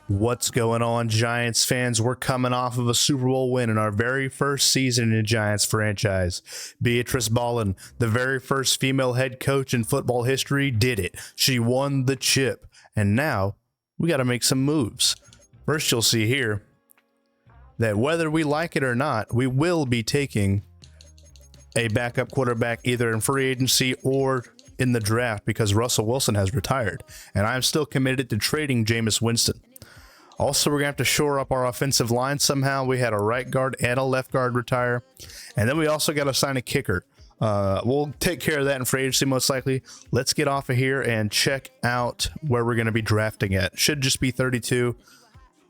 What's going on, Giants fans? We're coming off of a Super Bowl win in our very first season in the Giants franchise. Beatrice Ballin, the very first female head coach in football history, did it. She won the chip. And now we got to make some moves. First, you'll see here that whether we like it or not, we will be taking a backup quarterback either in free agency or in the draft because Russell Wilson has retired. And I'm still committed to trading Jameis Winston. Also, we're going to have to shore up our offensive line somehow. We had a right guard and a left guard retire. And then we also got to sign a kicker. We'll take care of that in free agency most likely. Let's get off of here and check out where we're going to be drafting at. Should just be 32.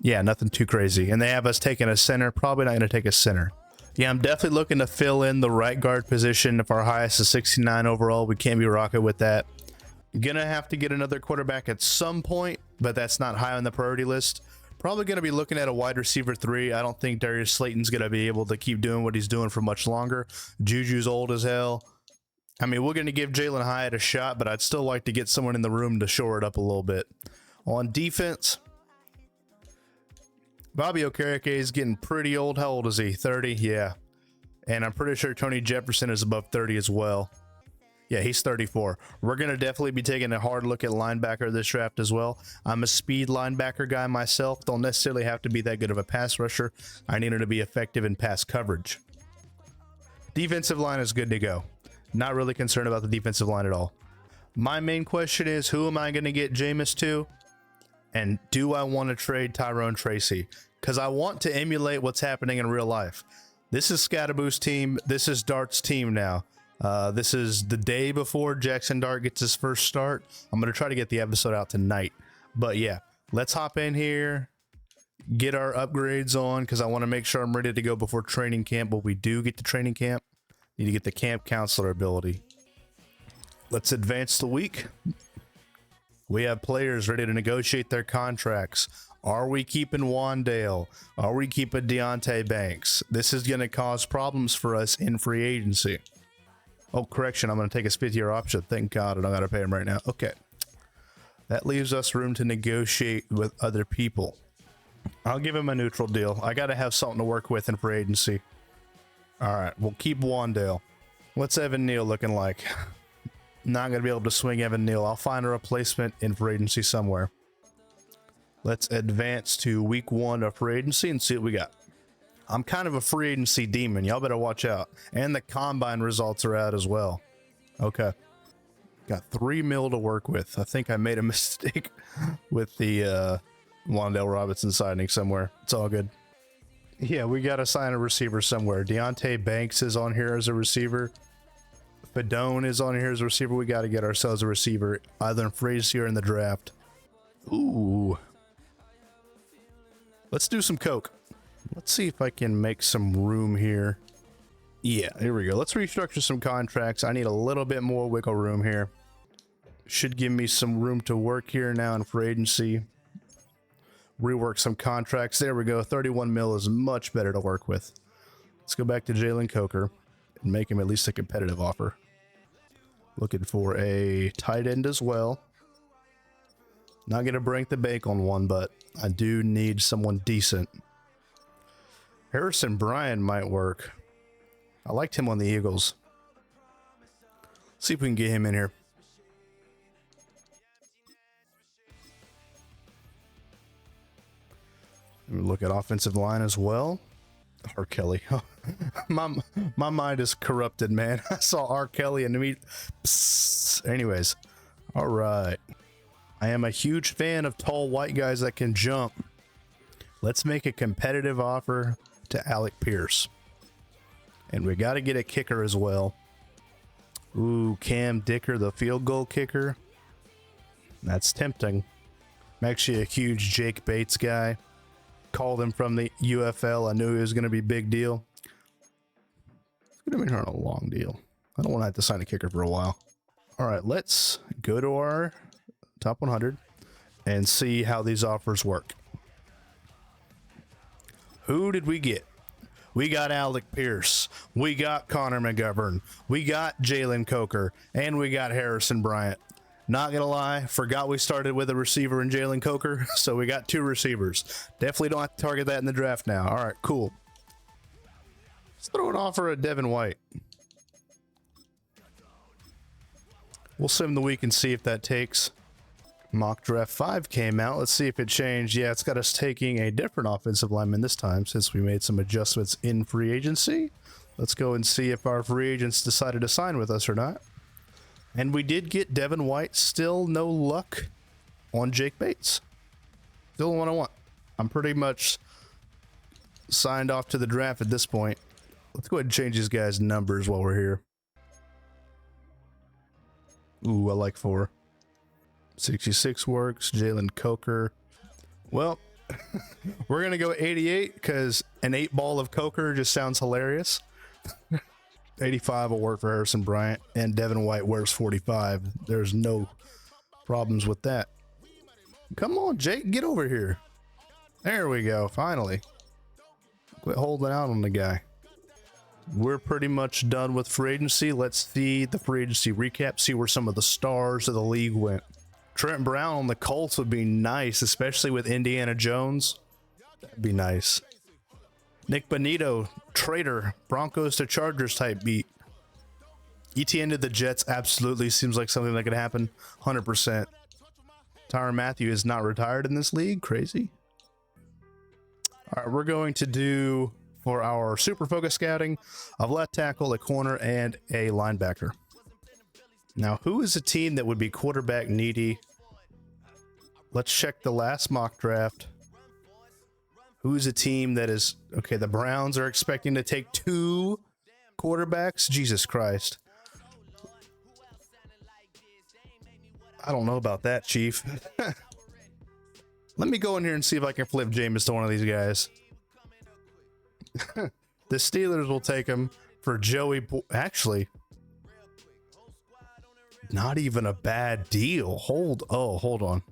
Yeah, nothing too crazy. And they have us taking a center. Probably not going to take a center. Yeah, I'm definitely looking to fill in the right guard position. If our highest is 69 overall, we can't be rocking with that. Gonna have to get another quarterback at some point, but that's not high on the priority list. Probably going to be looking at a wide receiver 3. I don't think Darius Slayton's going to be able to keep doing what he's doing for much longer. Juju's old as hell. I mean, we're going to give Jalen Hyatt a shot, but I'd still like to get someone in the room to shore it up a little bit. On defense, Bobby Okereke is getting pretty old. How old is he? 30? Yeah. And I'm pretty sure Tony Jefferson is above 30 as well. Yeah, he's 34. We're going to definitely be taking a hard look at linebacker this draft as well. I'm a speed linebacker guy myself. Don't necessarily have to be that good of a pass rusher. I need him to be effective in pass coverage. Defensive line is good to go. Not really concerned about the defensive line at all. My main question is, who am I going to get Jameis to? And do I want to trade Tyrone Tracy? Because I want to emulate what's happening in real life. This is Skattebo's team. This is Dart's team now. This is the day before Jaxson Dart gets his first start. I'm going to try to get the episode out tonight. But yeah, let's hop in here, get our upgrades on, because I want to make sure I'm ready to go before training camp. But we do get to training camp. Need to get the camp counselor ability. Let's advance the week. We have players ready to negotiate their contracts. Are we keeping Wandale? Are we keeping Deontay Banks? This is going to cause problems for us in free agency. Oh, correction, I'm going to take his 5th-year option. Thank God I don't got to pay him right now. Okay. That leaves us room to negotiate with other people. I'll give him a neutral deal. I got to have something to work with in free agency. All right, we'll keep Wandale. What's Evan Neal looking like? Not going to be able to swing Evan Neal. I'll find a replacement in free agency somewhere. Let's advance to week 1 of free agency and see what we got. I'm kind of a free agency demon. Y'all better watch out. And the combine results are out as well. Okay. Got $3 million to work with. I think I made a mistake with the Wandale Robinson signing somewhere. It's all good. Yeah, we got to sign a receiver somewhere. Deontay Banks is on here as a receiver. Fedone is on here as a receiver. We got to get ourselves a receiver either in free agency or in the draft. Ooh. Let's do some coke. Let's see if I can make some room here. Yeah, here we go. Let's restructure some contracts. I need a little bit more wiggle room here. Should give me some room to work here now in free agency. Rework some contracts. There we go. 31 mil is much better to work with. Let's go back to Jalen Coker and make him at least a competitive offer. Looking for a tight end as well. Not going to break the bank on one, but I do need someone decent. Harrison Bryant might work. I liked him on the Eagles. See if we can get him in here. Look at offensive line as well. R. Kelly. my mind is corrupted, man. I saw R. Kelly and me. Anyways, all right. I am a huge fan of tall white guys that can jump. Let's make a competitive offer to Alec Pierce. And we got to get a kicker as well. Ooh, Cam Dicker, the field goal kicker. That's tempting. I'm actually a huge Jake Bates guy. Called him from the UFL. I knew he was going to be a big deal. Could have been on a long deal. I don't want to have to sign a kicker for a while. All right, let's go to our top 100 and see how these offers work. Who did we get? We got Alec Pierce. We got Connor McGovern. We got Jalen Coker. And we got Harrison Bryant. Not gonna lie, forgot we started with a receiver in Jalen Coker, so we got 2 receivers. Definitely don't have to target that in the draft now. All right, cool. Let's throw an offer at Devin White. We'll sim the week and see if that takes. Mock draft 5 came out. Let's see if it changed. Yeah, it's got us taking a different offensive lineman this time since we made some adjustments in free agency. Let's go and see if our free agents decided to sign with us or not. And we did get Devin White. Still no luck on Jake Bates. Still the one I want. I'm pretty much signed off to the draft at this point. Let's go ahead and change these guys' numbers while we're here. Ooh, I like 4. 66 works. Jalen Coker. Well, we're going to go 88 because an 8 ball of Coker just sounds hilarious. 85 will work for Harrison Bryant, and Devin White wears 45. There's no problems with that. Come on, Jake, get over here. There we go, finally. Quit holding out on the guy. We're pretty much done with free agency. Let's see the free agency recap, see where some of the stars of the league went. Trent Brown on the Colts would be nice, especially with Indiana Jones. That'd be nice. Nick Bonito, traitor, Broncos to Chargers type beat. ETN to the Jets absolutely seems like something that could happen. 100%. Tyrann Mathieu is not retired in this league. Crazy. All right, we're going to do, for our super focus scouting, a left tackle, a corner, and a linebacker. Now, who is a team that would be quarterback needy? Let's check the last mock draft. Who's a team that is... Okay, the Browns are expecting to take 2 quarterbacks? Jesus Christ. I don't know about that, Chief. Let me go in here and see if I can flip Jameis to one of these guys. The Steelers will take him for Joey... Actually, not even a bad deal. Hold on.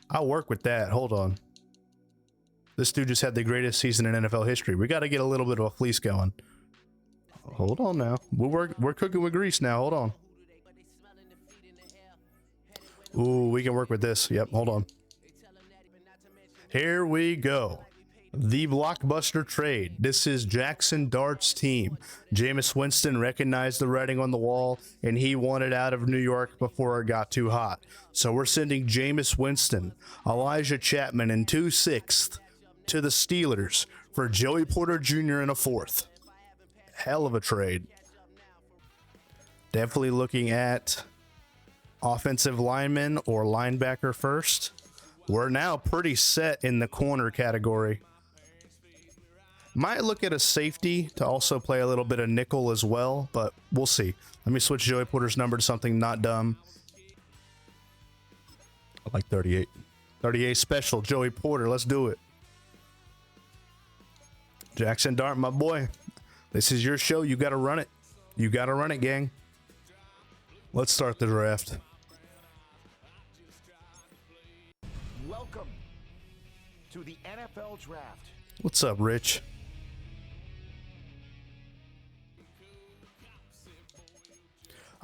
I'll work with that. Hold on. This dude just had the greatest season in NFL history. We got to get a little bit of a fleece going. Hold on now. We're cooking with grease now. Hold on. Ooh, we can work with this. Yep, hold on. Here we go. The blockbuster trade. This is Jaxson Dart's team. Jameis Winston recognized the writing on the wall, and he wanted out of New York before it got too hot. So we're sending Jameis Winston, Elijah Chapman, and 2 6th to the Steelers for Joey Porter Jr. and a 4th. Hell of a trade. Definitely looking at offensive lineman or linebacker first. We're now pretty set in the corner category. Might look at a safety to also play a little bit of nickel as well, but we'll see. Let me switch Joey Porter's number to something not dumb. I like 38. 38 special, Joey Porter. Let's do it. Jaxson Dart, my boy. This is your show. You got to run it. You got to run it, gang. Let's start the draft. Welcome to the NFL Draft. What's up, Rich?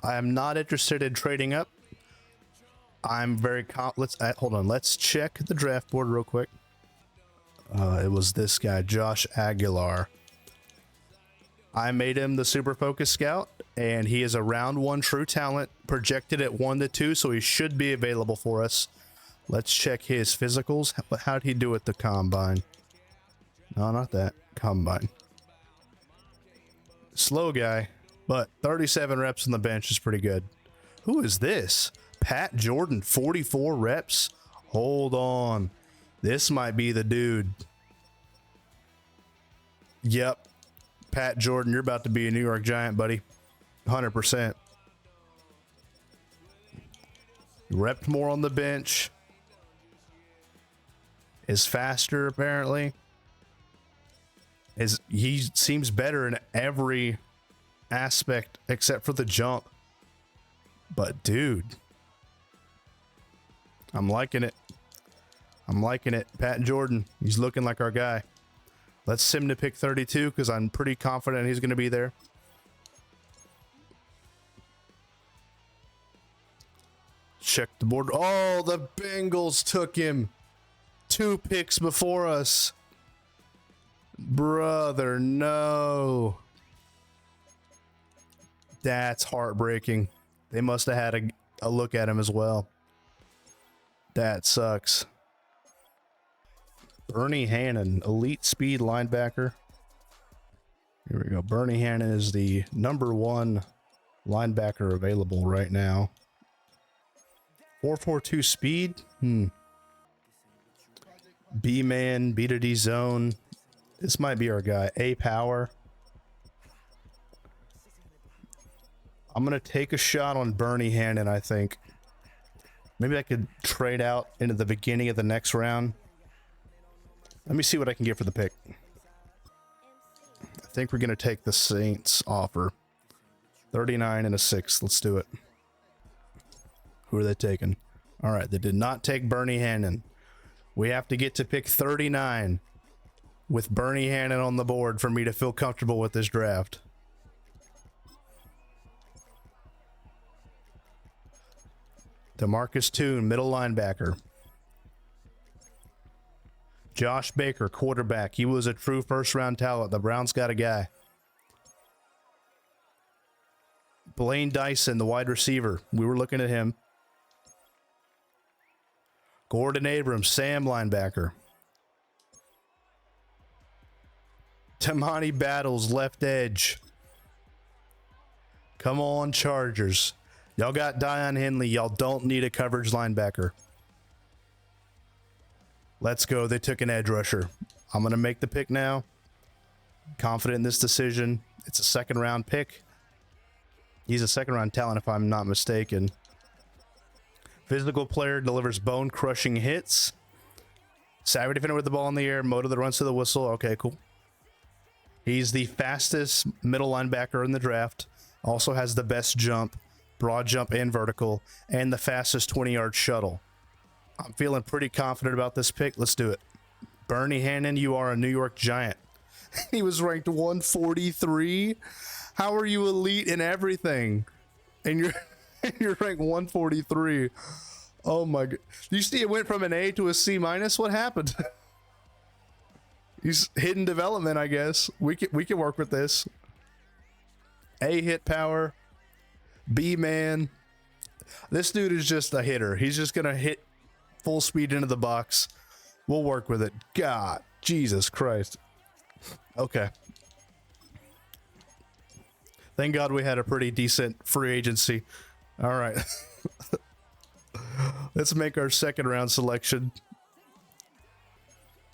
I am not interested in trading up. I'm very hold on. Let's check the draft board real quick. It was this guy, Josh Aguilar. I made him the super focus scout, and he is a round 1 true talent, projected at 1 to 2, so he should be available for us. Let's check his physicals. How'd he do at the combine? No, not that. Combine. Slow guy, but 37 reps on the bench is pretty good. Who is this? Pat Jordan, 44 reps? Hold on. This might be the dude. Yep. Pat Jordan, you're about to be a New York Giant, buddy. 100%. Repped more on the bench. Is faster, apparently. He seems better in every aspect except for the jump. But, dude. I'm liking it. I'm liking it. Pat Jordan, he's looking like our guy. Let's sim to pick 32 because I'm pretty confident he's going to be there. check the board. Oh, the Bengals took him 2 picks before us. Brother, no. That's heartbreaking. They must have had a look at him as well. That sucks. Bernie Hannon, elite speed linebacker. Here we go. Bernie Hannon is the #1 linebacker available right now. 4.42 speed. B-man, B-to-D zone. This might be our guy. A power. I'm going to take a shot on Bernie Hannon, I think. Maybe I could trade out into the beginning of the next round. Let me see what I can get for the pick. I think we're going to take the Saints offer. 39 and a 6. Let's do it. Who are they taking? All right, they did not take Bernie Hannon. We have to get to pick 39 with Bernie Hannon on the board for me to feel comfortable with this draft. DeMarcus Toon, middle linebacker. Josh Baker, quarterback. He was a true first-round talent. The Browns got a guy. Blaine Dyson, the wide receiver. We were looking at him. Gordon Abrams, Sam linebacker. Tamani Battles, left edge. Come on, Chargers. Y'all got Dion Henley. Y'all don't need a coverage linebacker. Let's go. They took an edge rusher. I'm going to make the pick now. Confident in this decision. It's a second-round pick. He's a second-round talent, if I'm not mistaken. Physical player, delivers bone-crushing hits. Savvy defender with the ball in the air. Motor that runs to the whistle. Okay, cool. He's the fastest middle linebacker in the draft. Also has the best jump, broad jump and vertical, and the fastest 20-yard shuttle. I'm feeling pretty confident about this pick. Let's do it. Bernie Hannon, you are a New York Giant. He was ranked 143. How are you elite in everything? And you're ranked 143. Oh my god. You see it went from an A to a C minus? What happened? He's hidden development, I guess. We can work with this. A hit power. B man. This dude is just a hitter. He's just gonna hit full speed into the box. We'll work with it. God, Jesus Christ. Okay. Thank God we had a pretty decent free agency. All right. Let's make our second round selection.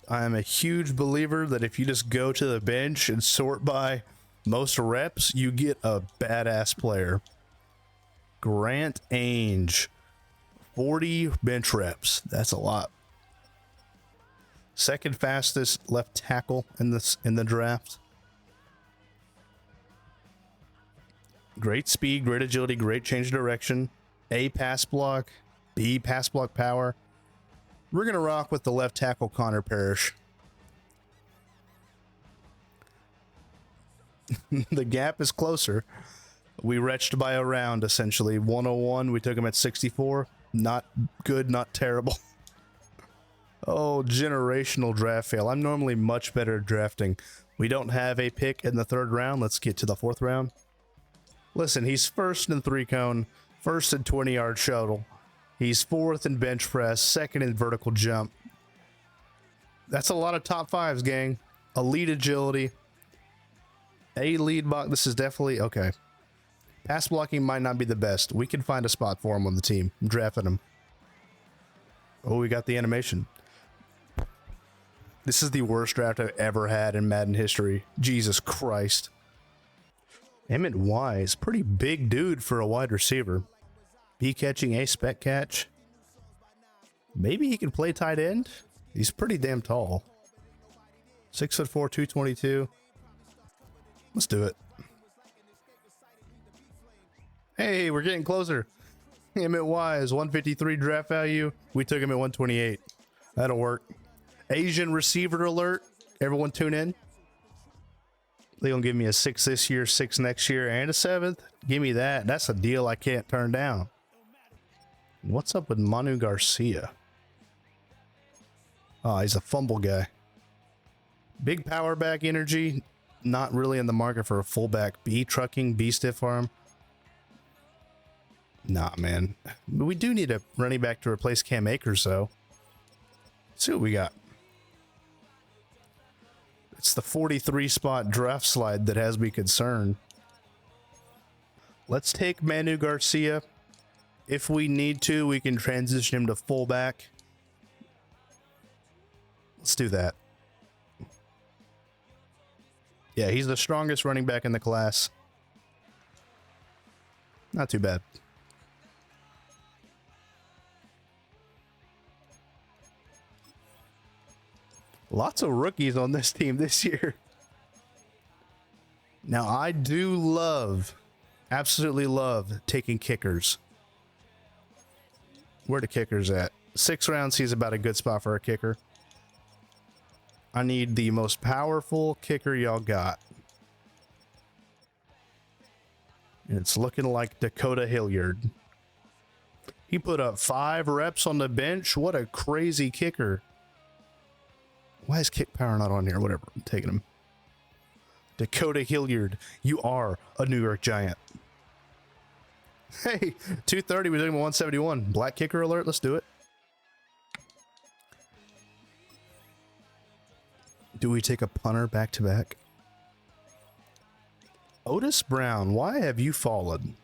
I am a huge believer that if you just go to the bench and sort by most reps, you get a badass player. Grant Ainge. 40 bench reps. That's a lot. Second fastest left tackle in the draft. Great speed, great agility, great change of direction. A pass block, B pass block power. We're gonna rock with the left tackle Connor Parrish. The gap is closer. We retched by a round essentially. 101. We took him at 64. Not good, not terrible. Oh, generational draft fail. I'm normally much better at drafting. We don't have a pick in the third round. Let's get to the fourth round. Listen, he's first in 3-cone, first in 20-yard shuttle. He's fourth in bench press, second in vertical jump. That's a lot of top fives, gang. Elite agility. A lead block. This is definitely okay. Pass blocking might not be the best. We can find a spot for him on the team. I'm drafting him. Oh, we got the animation. This is the worst draft I've ever had in Madden history. Jesus Christ. Emmett Wise, pretty big dude for a wide receiver. B catching, A spec catch. Maybe he can play tight end. He's pretty damn tall. 6'4", 222. Let's do it. Hey, we're getting closer. Emmett Wise, 153 draft value. We took him at 128. That'll work. Asian receiver alert. Everyone tune in. They're going to give me a 6 this year, 6 next year, and a 7th. Give me that. That's a deal I can't turn down. What's up with Manu Garcia? Oh, he's a fumble guy. Big power back energy. Not really in the market for a fullback. B trucking, B stiff arm. Nah, man. We do need a running back to replace Cam Akers, though. Let's see what we got. It's the 43 spot draft slide that has me concerned. Let's take Manu Garcia. If we need to, we can transition him to fullback. Let's do that. Yeah, he's the strongest running back in the class. Not too bad. Lots of rookies on this team this year. Now, I do love, absolutely love taking kickers. Where the kickers at? 6 rounds, he's about a good spot for a kicker. I need the most powerful kicker y'all got. And it's looking like Dakota Hilliard. He put up 5 reps on the bench. What a crazy kicker. Why is kick power not on here? Whatever, I'm taking him. Dakota Hilliard, you are a New York Giant. Hey, 230, we're doing 171. Black kicker alert, let's do it. Do we take a punter back to back? Otis Brown, why have you fallen?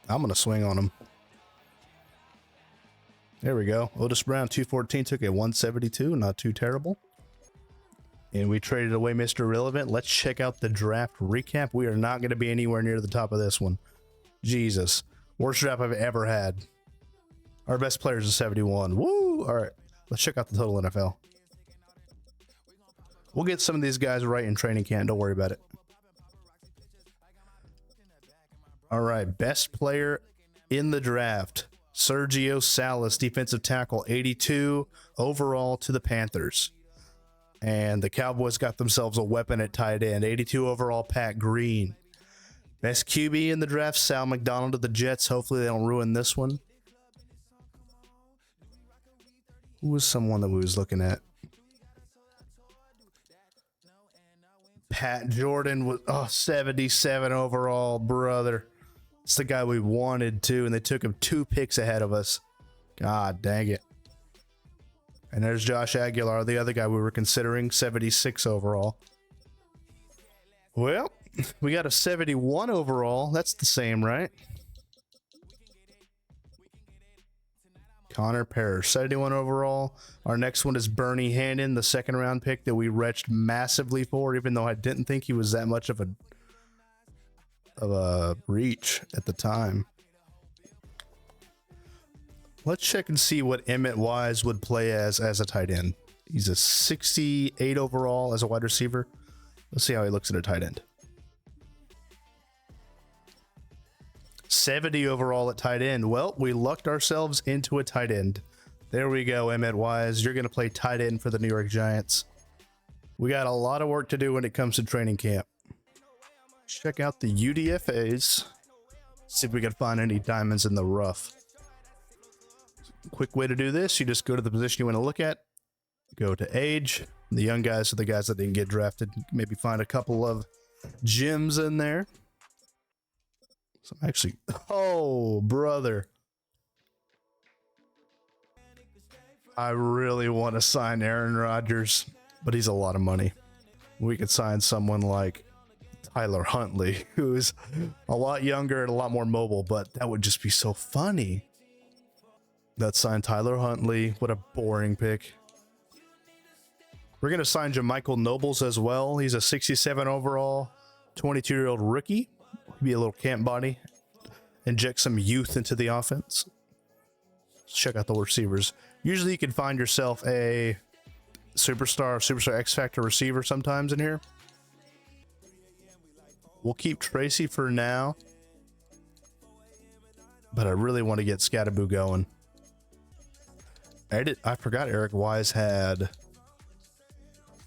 I'm going to swing on him. There we go. Otis Brown, 214, took a 172. Not too terrible. And we traded away Mr. Irrelevant. Let's check out the draft recap. We are not going to be anywhere near the top of this one. Jesus. Worst draft I've ever had. Our best players is 71. Woo! All right. Let's check out the total NFL. We'll get some of these guys right in training camp. Don't worry about it. All right. Best player in the draft. Sergio Salas, defensive tackle, 82 overall to the Panthers. And the Cowboys got themselves a weapon at tight end. 82 overall, Pat Green. Best QB in the draft, Sal McDonald to the Jets. Hopefully they don't ruin this one. Who was someone that we was looking at? Pat Jordan was 77 overall, brother. It's the guy we wanted to, and they took him 2 picks ahead of us. God dang it. And there's Josh Aguilar, the other guy we were considering, 76 overall. Well, we got a 71 overall. That's the same, right? Connor Parrish, 71 overall. Our next one is Bernie Hannon, the 2nd round pick that we retched massively for, even though I didn't think he was that much of a reach at the time. Let's check and see what Emmett Wise would play as a tight end. He's a 68 overall as a wide receiver. Let's see how he looks at a tight end. 70 overall at tight end. Well, we lucked ourselves into a tight end. There we go, Emmett Wise. You're going to play tight end for the New York Giants. We got a lot of work to do when it comes to training camp. Check out the UDFAs. See if we can find any diamonds in the rough. Quick way to do this, you just go to the position you want to look at, go to age. The young guys are the guys that didn't get drafted. Maybe find a couple of gems in there. So I'm actually, oh brother, I really want to sign Aaron Rodgers, but he's a lot of money. We could sign someone like Tyler Huntley, who's a lot younger and a lot more mobile, but that would just be so funny. Let's sign Tyler Huntley. What a boring pick. We're going to sign Jamichael Nobles as well. He's a 67 overall, 22-year-old rookie. Be a little camp body. Inject some youth into the offense. Let's check out the receivers. Usually you can find yourself a superstar X Factor receiver sometimes in here. We'll keep Tracy for now. But I really want to get Skattebo going. I forgot Eric Wise had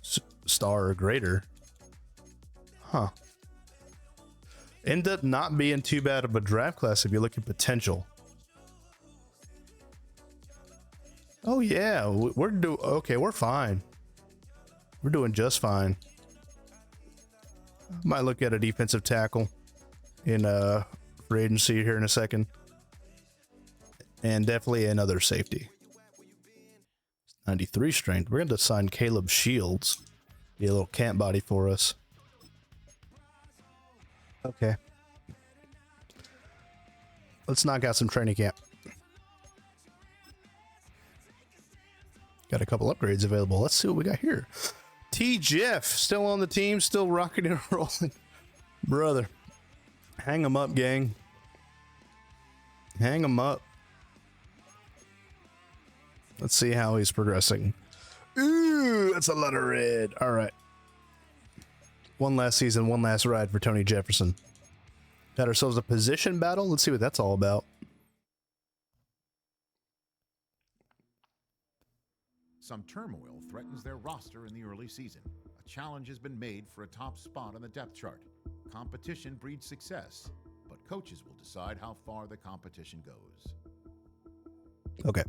star or greater. Huh. Ended up not being too bad of a draft class if you look at potential. Oh yeah, okay. We're fine. We're doing just fine. Might look at a defensive tackle in free agency here in a second, and definitely another safety. 93 strength. We're going to sign Caleb Shields. Be a little camp body for us. Okay. Let's knock out some training camp. Got a couple upgrades available. Let's see what we got here. T. Jeff, still on the team, still rocking and rolling. Brother, hang him up, gang. Hang him up. Let's see how he's progressing. Ooh, that's a lot of red. All right. One last season, one last ride for Tony Jefferson. Got ourselves a position battle. Let's see what that's all about. Some turmoil threatens their roster in the early season. A challenge has been made for a top spot on the depth chart. Competition breeds success, but coaches will decide how far the competition goes. Okay.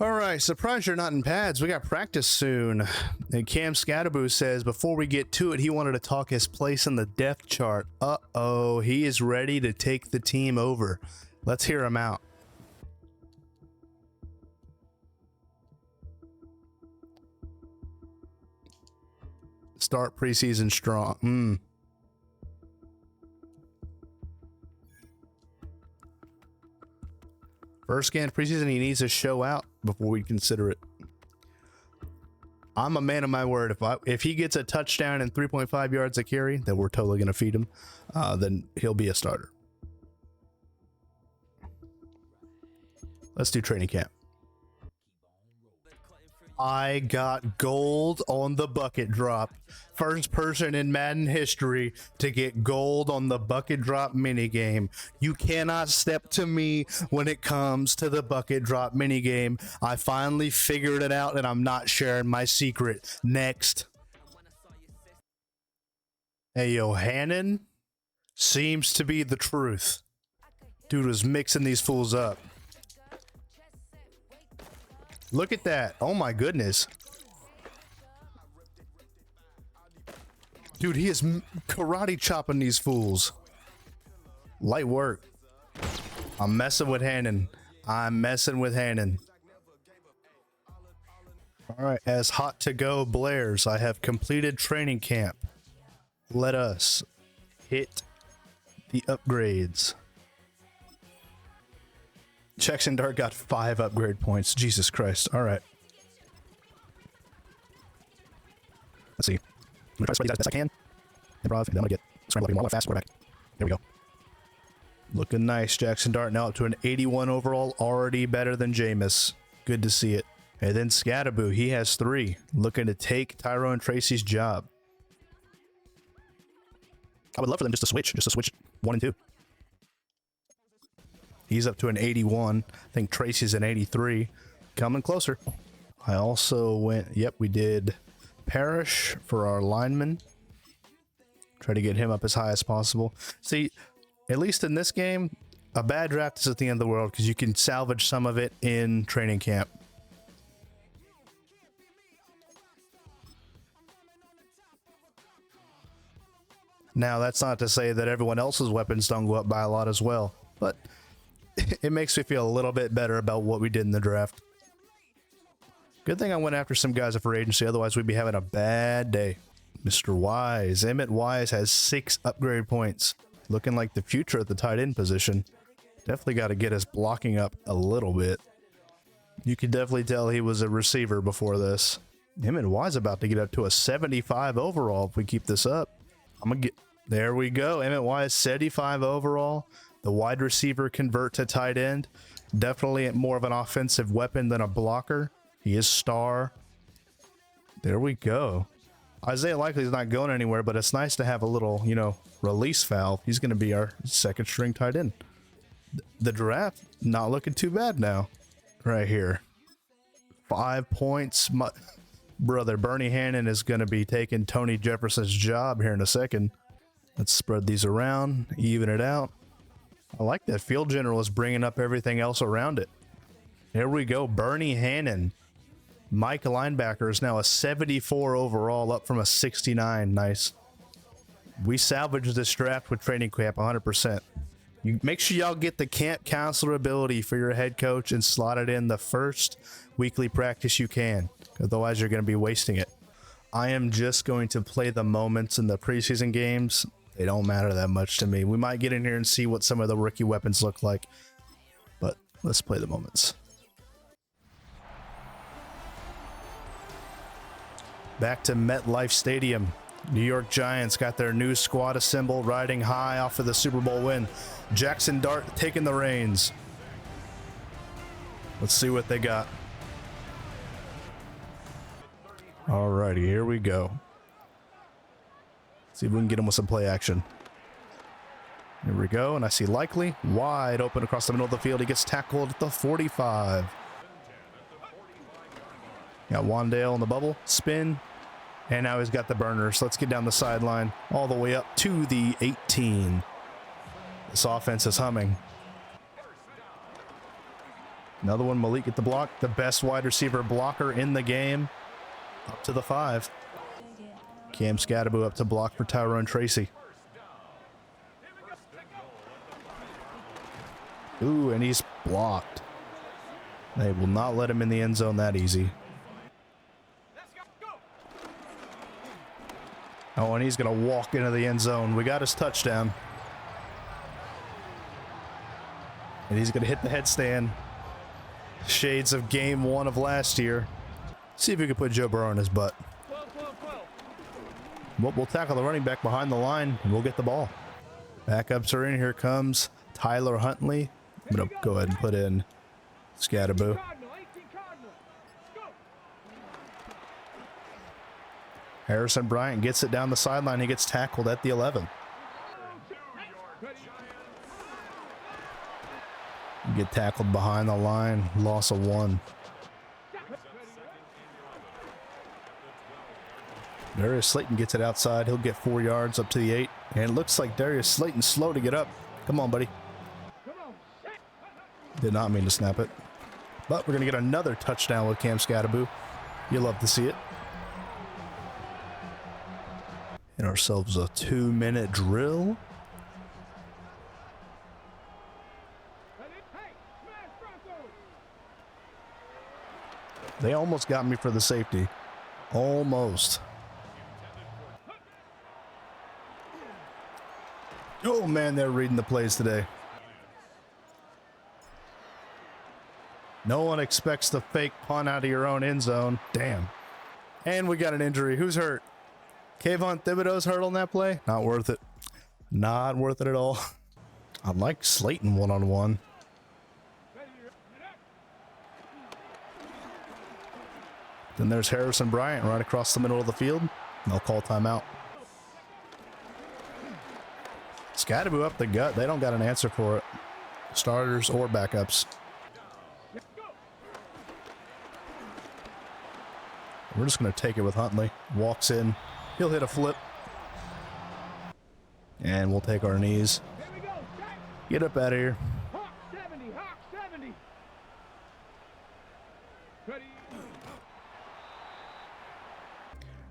All right, surprised you're not in pads. We got practice soon. And Cam Skattebo says before we get to it, he wanted to talk his place in the depth chart. Uh-oh, he is ready to take the team over. Let's hear him out. Start preseason strong. First game of preseason, he needs to show out before we consider it. I'm a man of my word. If he gets a touchdown and 3.5 yards a carry, then we're totally going to feed him. Then he'll be a starter. Let's do training camp. I got gold on the bucket drop. First person in Madden history to get gold on the bucket drop minigame. You cannot step to me when it comes to the bucket drop minigame. I finally figured it out and I'm not sharing my secret. Next. Hey, yo, Hannon seems to be the truth. Dude was mixing these fools up. Look at that. Oh my goodness. Dude, he is karate chopping these fools. Light work. I'm messing with Hannon. I'm messing with Hannon. All right, as hot to go blares, I have completed training camp. Let us hit the upgrades. Jaxson Dart got 5 upgrade points. Jesus Christ. All right. Let's see. I'm going to try to spread these out as best I can. Improv. And then I'm going to get scrambled up even more fast. Quarterback. There we go. Looking nice. Jaxson Dart now up to an 81 overall. Already better than Jameis. Good to see it. And then Skattebo. He has 3. Looking to take Tyrone Tracy's job. I would love for them just to switch. 1 and 2. He's up to an 81. I think Tracy's an 83. Coming closer. I also went, yep, we did Parrish for our lineman. Try to get him up as high as possible. See, at least in this game, a bad draft is at the end of the world because you can salvage some of it in training camp. Now, that's not to say that everyone else's weapons don't go up by a lot as well, but it makes me feel a little bit better about what we did in the draft. Good thing I went after some guys at free agency, otherwise we'd be having a bad day. Mr. Wise. Emmett Wise has 6 upgrade points. Looking like the future at the tight end position. Definitely got to get his blocking up a little bit. You could definitely tell he was a receiver before this. Emmett Wise about to get up to a 75 overall if we keep this up. I'm going to get... There we go. Emmett Wise, 75 overall. The wide receiver convert to tight end. Definitely more of an offensive weapon than a blocker. He is star. There we go. Isaiah Likely's not going anywhere, but it's nice to have a little, release valve. He's going to be our second string tight end. The draft, not looking too bad now. Right here. 5 points. Brother, Bernie Hannon is going to be taking Tony Jefferson's job here in a second. Let's spread these around, even it out. I like that Field General is bringing up everything else around it. Here we go. Bernie Hannon. Mike linebacker is now a 74 overall, up from a 69. Nice. We salvaged this draft with training camp 100%. You make sure y'all get the camp counselor ability for your head coach and slot it in the first weekly practice you can. Otherwise, you're going to be wasting it. I am just going to play the moments in the preseason games. They don't matter that much to me. We might get in here and see what some of the rookie weapons look like, but let's play the moments. Back to MetLife Stadium. New York Giants got their new squad assembled, riding high off of the Super Bowl win. Jaxson Dart taking the reins. Let's see what they got. Alrighty, here we go. See if we can get him with some play action. Here we go, and I see Likely wide open across the middle of the field. He gets tackled at the 45. Got Wandale in the bubble, spin, and now he's got the burner. So let's get down the sideline all the way up to the 18. This offense is humming. Another one, Malik at the block, the best wide receiver blocker in the game, up to the 5. Cam Skattebo up to block for Tyrone Tracy. Ooh, and he's blocked. They will not let him in the end zone that easy. Oh, and he's going to walk into the end zone. We got his touchdown. And he's going to hit the headstand. Shades of game 1 of last year. See if we can put Joe Burrow in his butt. We'll tackle the running back behind the line, and we'll get the ball. Backups are in. Here comes Tyler Huntley. I'm going to go ahead and put in Skattebo. Harrison Bryant gets it down the sideline. He gets tackled at the 11. Get tackled behind the line. Loss of 1. Darius Slayton gets it outside. He'll get 4 yards up to the 8. And it looks like Darius Slayton's slow to get up. Come on, buddy. Did not mean to snap it. But we're going to get another touchdown with Cam Skattebo. You'll love to see it. And ourselves a 2-minute drill. They almost got me for the safety. Almost. Oh man, they're reading the plays today. No one expects the fake punt out of your own end zone. Damn. And we got an injury. Who's hurt? Kayvon Thibodeau's hurt on that play? Not worth it. Not worth it at all. I like Slayton one-on-one. Then there's Harrison Bryant right across the middle of the field. They'll call timeout. Skattebo up the gut. They don't got an answer for it. Starters or backups. We're just going to take it with Huntley. Walks in. He'll hit a flip. And we'll take our knees. Get up out of here.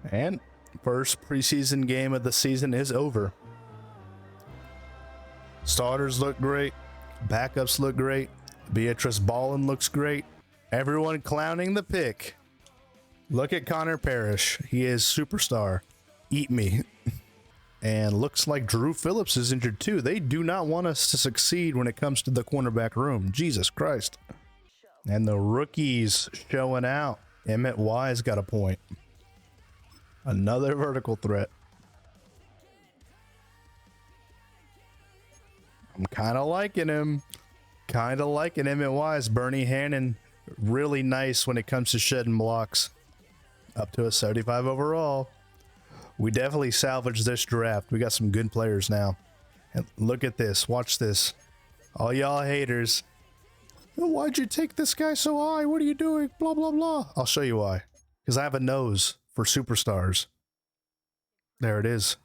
And first preseason game of the season is over. Starters look great. Backups look great. Beatrice Ballin looks great. Everyone clowning the pick. Look at Connor Parrish. He is superstar. Eat me. And looks like Drew Phillips is injured too. They do not want us to succeed when it comes to the cornerback room. Jesus Christ. And the rookies showing out. Emmett Wise got a point. Another vertical threat. I'm kind of liking him. Kind of liking Emmett Wise. Bernie Hannon, really nice when it comes to shedding blocks. Up to a 75 overall. We definitely salvaged this draft. We got some good players now. And look at this. Watch this. All y'all haters. Why'd you take this guy so high? What are you doing? Blah, blah, blah. I'll show you why. Because I have a nose for superstars. There it is.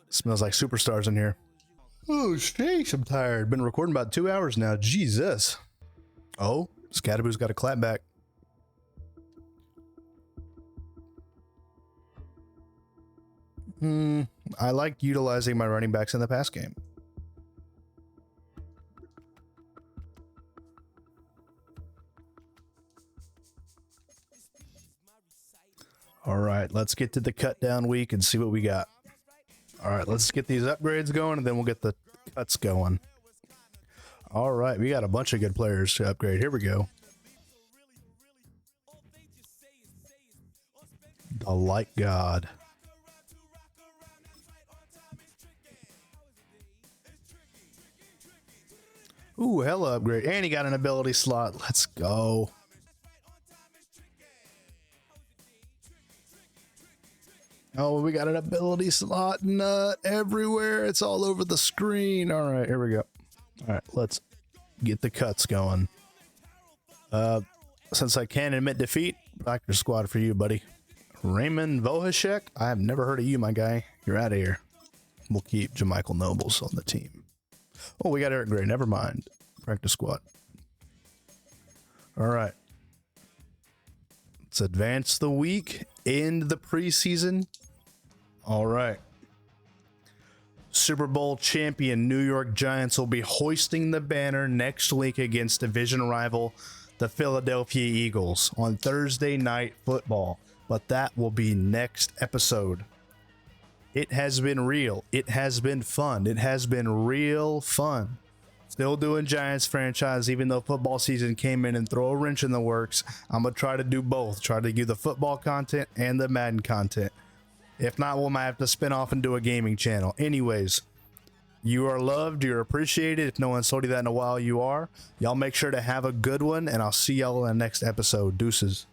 Smells like superstars in here. Oh, sheesh, I'm tired. Been recording about 2 hours now. Jesus. Oh, Skattebo's got a clapback. I like utilizing my running backs in the pass game. All right, let's get to the cut down week and see what we got. All right, let's get these upgrades going and then we'll get the cuts going. All right, we got a bunch of good players to upgrade. Here we go. The Light God. Ooh, hella upgrade. And he got an ability slot. Let's go. Oh, we got an ability slot nut everywhere. It's all over the screen. All right, here we go. All right, let's get the cuts going. Since I can't admit defeat, practice squad for you, buddy. Raymond Vohashek. I have never heard of you, my guy. You're out of here. We'll keep Jamichael Nobles on the team. Oh, we got Eric Gray. Never mind. Practice squad. All right. Let's advance the week. End the preseason. All right. Super Bowl champion New York Giants will be hoisting the banner next week against division rival, the Philadelphia Eagles, on Thursday Night Football. But that will be next episode. It has been real. It has been fun. It has been real fun. Still doing Giants franchise, even though football season came in and throw a wrench in the works. I'm going to try to do both. Try to do the football content and the Madden content. If not, we might have to spin off and do a gaming channel. Anyways, you are loved. You're appreciated. If no one's told you that in a while, you are. Y'all make sure to have a good one, and I'll see y'all in the next episode. Deuces.